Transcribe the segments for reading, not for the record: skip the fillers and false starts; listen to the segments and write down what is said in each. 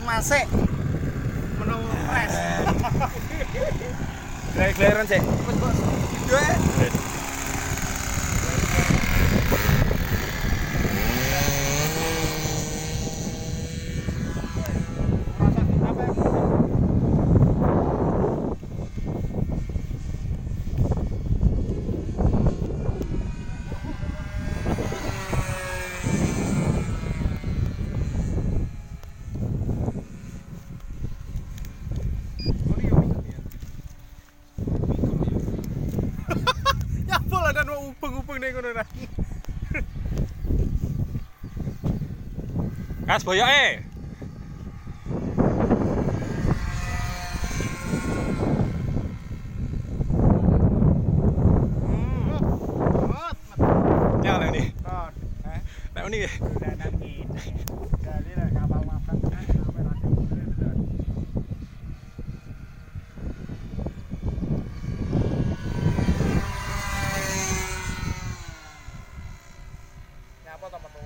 masik. Menawa pres. Glare-glaren sih. Wis kok video e. Upeng-upeng ning ngono ra. Gas boyoke. Ya lek ini. Lek ini. Dari lah kapal makan sampai lagi. Apa to metu?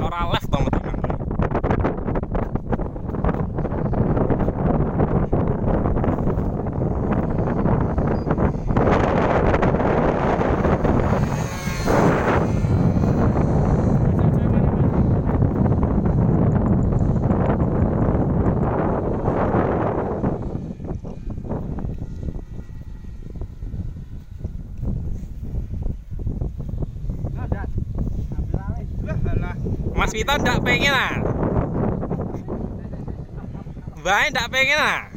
Ora left to metu. Mas Vito ndak pengen ah. Mbak ndak pengen ah.